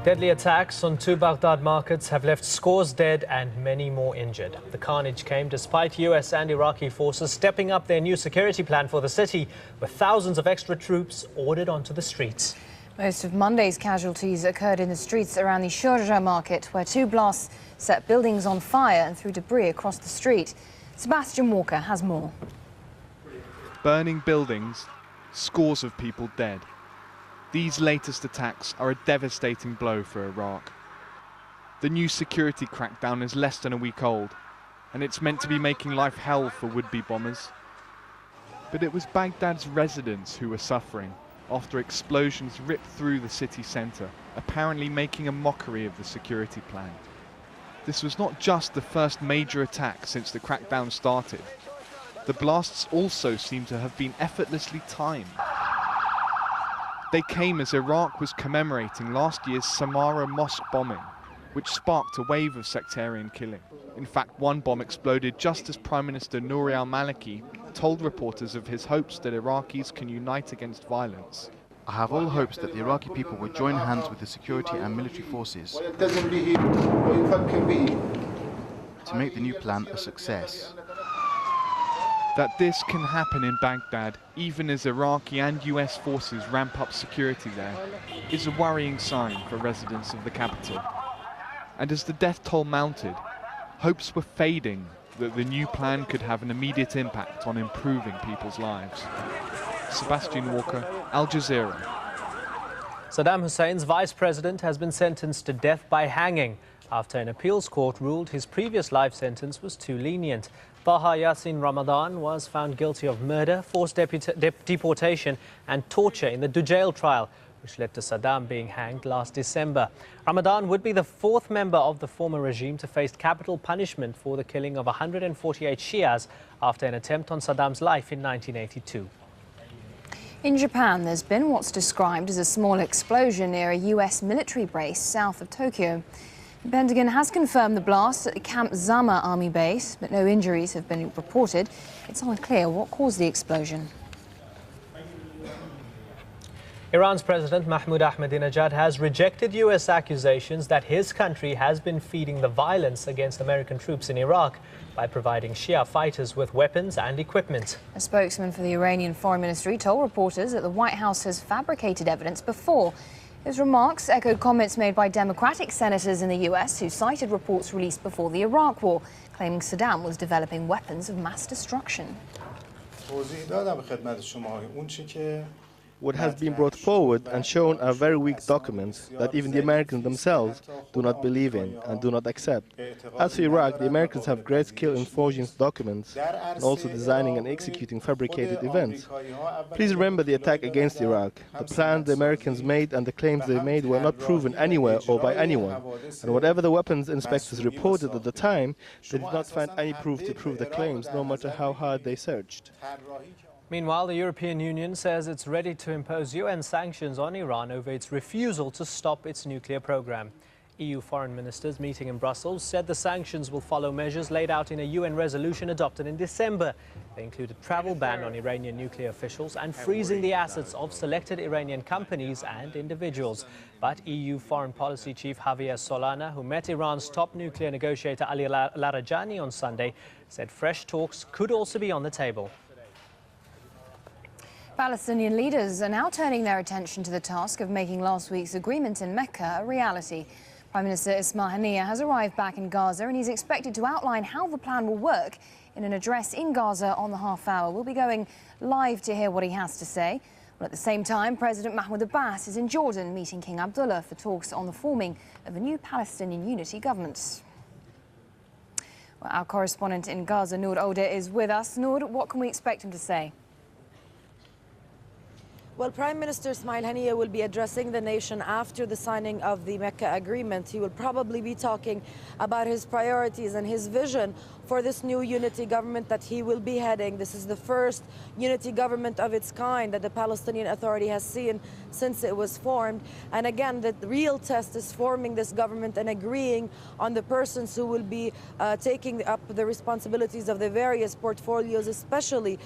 Deadly attacks on two Baghdad markets have left scores dead and many more injured. The carnage came despite US and Iraqi forces stepping up their new security plan for the city, with thousands of extra troops ordered onto the streets. Most of Monday's casualties occurred in the streets around the Sharjah market, where two blasts set buildings on fire and threw debris across the street. Sebastian Walker has more. Burning buildings, scores of people dead. These latest attacks are a devastating blow for Iraq. The new security crackdown is less than a week old, and it's meant to be making life hell for would-be bombers. But it was Baghdad's residents who were suffering after explosions ripped through the city centre, apparently making a mockery of the security plan. This was not just the first major attack since the crackdown started. The blasts also seem to have been effortlessly timed. They came as Iraq was commemorating last year's Samarra mosque bombing, which sparked a wave of sectarian killing. In fact, one bomb exploded just as Prime Minister Nouri al-Maliki told reporters of his hopes that Iraqis can unite against violence. I have all hopes that the Iraqi people will join hands with the security and military forces to make the new plan a success. That this can happen in Baghdad, even as Iraqi and US forces ramp up security there, is a worrying sign for residents of the capital. And as the death toll mounted, hopes were fading that the new plan could have an immediate impact on improving people's lives. Sebastian Walker, Al Jazeera. Saddam Hussein's vice president has been sentenced to death by hanging after an appeals court ruled his previous life sentence was too lenient. Taha Yassin Ramadan was found guilty of murder, forced deportation and torture in the Dujail trial, which led to Saddam being hanged last December. Ramadan would be the fourth member of the former regime to face capital punishment for the killing of 148 Shias after an attempt on Saddam's life in 1982. In Japan, there's been what's described as a small explosion near a US military base south of Tokyo. The Pentagon has confirmed the blast at the Camp Zama army base, but no injuries have been reported. It's unclear what caused the explosion. Iran's President Mahmoud Ahmadinejad has rejected US accusations that his country has been feeding the violence against American troops in Iraq by providing Shia fighters with weapons and equipment. A spokesman for the Iranian Foreign Ministry told reporters that the White House has fabricated evidence before. His remarks echoed comments made by Democratic senators in the US who cited reports released before the Iraq War, claiming Saddam was developing weapons of mass destruction. What has been brought forward and shown are very weak documents that even the Americans themselves do not believe in and do not accept. As for Iraq, the Americans have great skill in forging documents and also designing and executing fabricated events. Please remember the attack against Iraq. The plans the Americans made and the claims they made were not proven anywhere or by anyone. And whatever the weapons inspectors reported at the time, they did not find any proof to prove the claims, no matter how hard they searched. Meanwhile, the European Union says it's ready to impose UN sanctions on Iran over its refusal to stop its nuclear program. EU foreign ministers meeting in Brussels said the sanctions will follow measures laid out in a UN resolution adopted in December. They include a travel ban on Iranian nuclear officials and freezing the assets of selected Iranian companies and individuals. But EU Foreign Policy Chief Javier Solana, who met Iran's top nuclear negotiator Ali Larijani on Sunday, said fresh talks could also be on the table. Palestinian leaders are now turning their attention to the task of making last week's agreement in Mecca a reality. Prime Minister Ismail Haniyeh has arrived back in Gaza and he's expected to outline how the plan will work in an address in Gaza on the half hour. We'll be going live to hear what he has to say. Well, at the same time, President Mahmoud Abbas is in Jordan meeting King Abdullah for talks on the forming of a new Palestinian unity government. Well, our correspondent in Gaza, Noor Ode, is with us. Noor, what can we expect him to say? Well, Prime Minister Ismail Haniyeh will be addressing the nation after the signing of the Mecca agreement. He will probably be talking about his priorities and his vision for this new unity government that he will be heading. This is the first unity government of its kind that the Palestinian Authority has seen since it was formed. And again, the real test is forming this government and agreeing on the persons who will be taking up the responsibilities of the various portfolios, especially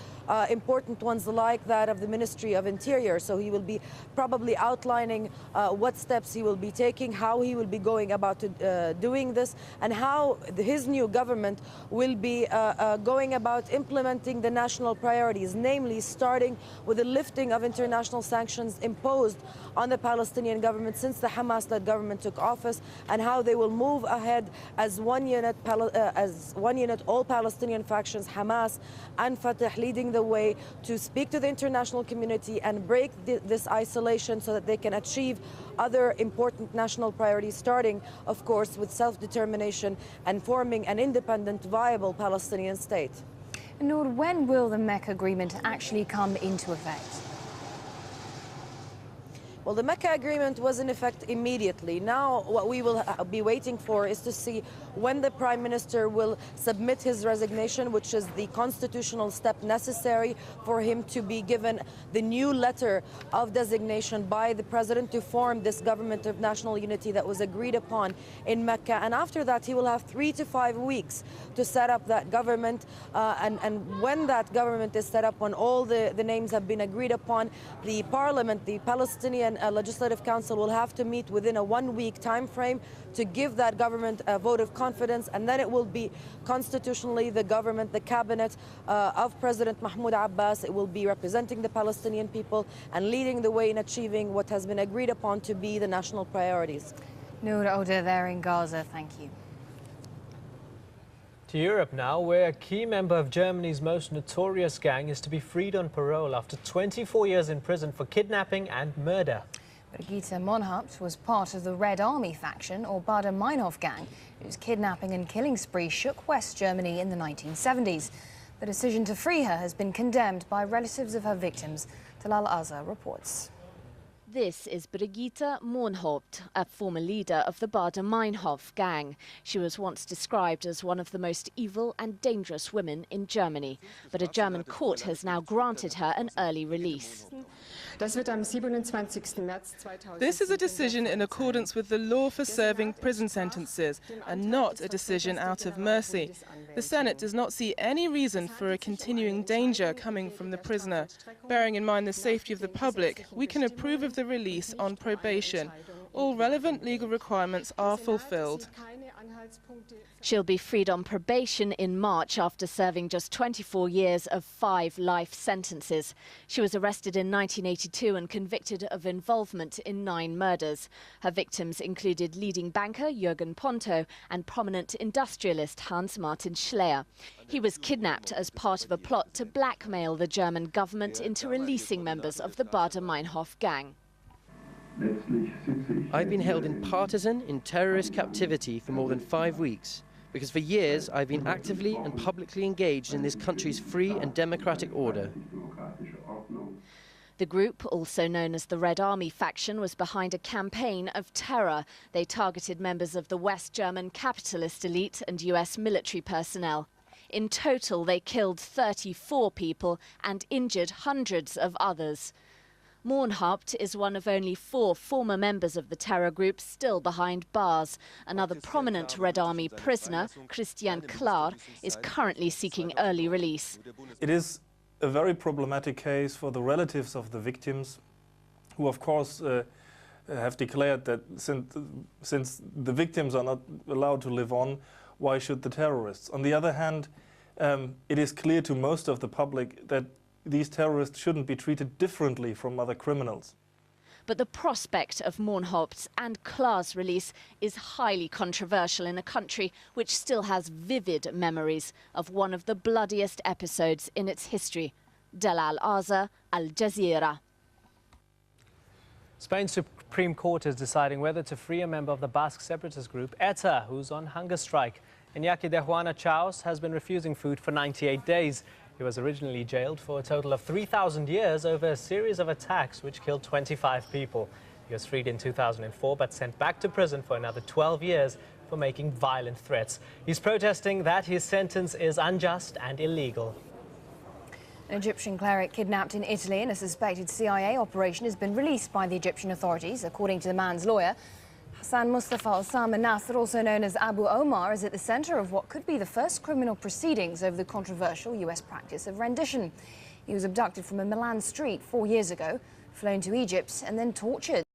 important ones like that of the Ministry of Interior. Interior. So he will be probably outlining what steps he will be taking, how he will be going about doing this, and how his new government will be going about implementing the national priorities, namely starting with the lifting of international sanctions imposed on the Palestinian government since the Hamas-led government took office, and how they will move ahead as one unit, all Palestinian factions, Hamas and Fatah, leading the way to speak to the international community and break this isolation so that they can achieve other important national priorities, starting, of course, with self-determination and forming an independent, viable Palestinian state. Noor, when will the Mecca Agreement actually come into effect? Well, the Mecca Agreement was in effect immediately. Now what we will be waiting for is to see when the Prime Minister will submit his resignation, which is the constitutional step necessary for him to be given the new letter of designation by the President to form this government of national unity that was agreed upon in Mecca. And after that, he will have 3 to 5 weeks to set up that government. And when that government is set up, when all the names have been agreed upon, the Parliament, the Palestinian Legislative Council, will have to meet within a 1-week time frame to give that government a vote of confidence, and then it will be constitutionally the government, the cabinet of President Mahmoud Abbas. It will be representing the Palestinian people and leading the way in achieving what has been agreed upon to be the national priorities. Noor Oda there in Gaza, thank you. To Europe now, where a key member of Germany's most notorious gang is to be freed on parole after 24 years in prison for kidnapping and murder. Brigitte Monhaupt was part of the Red Army faction, or Baader-Meinhof gang, whose kidnapping and killing spree shook West Germany in the 1970s. The decision to free her has been condemned by relatives of her victims. Talal Azhar reports. This is Brigitte Monhaupt, a former leader of the Baader-Meinhof gang. She was once described as one of the most evil and dangerous women in Germany. But a German court has now granted her an early release. This is a decision in accordance with the law for serving prison sentences, and not a decision out of mercy. The Senate does not see any reason for a continuing danger coming from the prisoner. Bearing in mind the safety of the public, we can approve of the release on probation. All relevant legal requirements are fulfilled. She'll be freed on probation in March after serving just 24 years of 5 life sentences. She was arrested in 1982 and convicted of involvement in 9 murders. Her victims included leading banker Jürgen Ponto and prominent industrialist Hans-Martin Schleyer. He was kidnapped as part of a plot to blackmail the German government into releasing members of the Baader-Meinhof gang. I've been held in terrorist captivity for more than 5 weeks, because for years I've been actively and publicly engaged in this country's free and democratic order. The group, also known as the Red Army faction, was behind a campaign of terror. They targeted members of the West German capitalist elite and US military personnel. In total, they killed 34 people and injured hundreds of others. Monhaupt is one of only 4 former members of the terror group still behind bars. Another prominent Red Army prisoner, Christian Klar, is currently seeking early release. It is a very problematic case for the relatives of the victims, who of course have declared that since the victims are not allowed to live on, why should the terrorists? On the other hand, it is clear to most of the public that these terrorists shouldn't be treated differently from other criminals. But the prospect of Monhaupt's and Klar's release is highly controversial in a country which still has vivid memories of one of the bloodiest episodes in its history. Talal Azhar, Al-Jazeera. Spain's Supreme Court is deciding whether to free a member of the Basque separatist group, ETA, who's on hunger strike. Iñaki de Juana Chaos has been refusing food for 98 days. He was originally jailed for a total of 3,000 years over a series of attacks which killed 25 people. He was freed in 2004 but sent back to prison for another 12 years for making violent threats. He's protesting that his sentence is unjust and illegal. An Egyptian cleric kidnapped in Italy in a suspected CIA operation has been released by the Egyptian authorities, according to the man's lawyer. Hassan Mustafa Osama Nasser, also known as Abu Omar, is at the centre of what could be the first criminal proceedings over the controversial US practice of rendition. He was abducted from a Milan street 4 years ago. flown to Egypt and then tortured.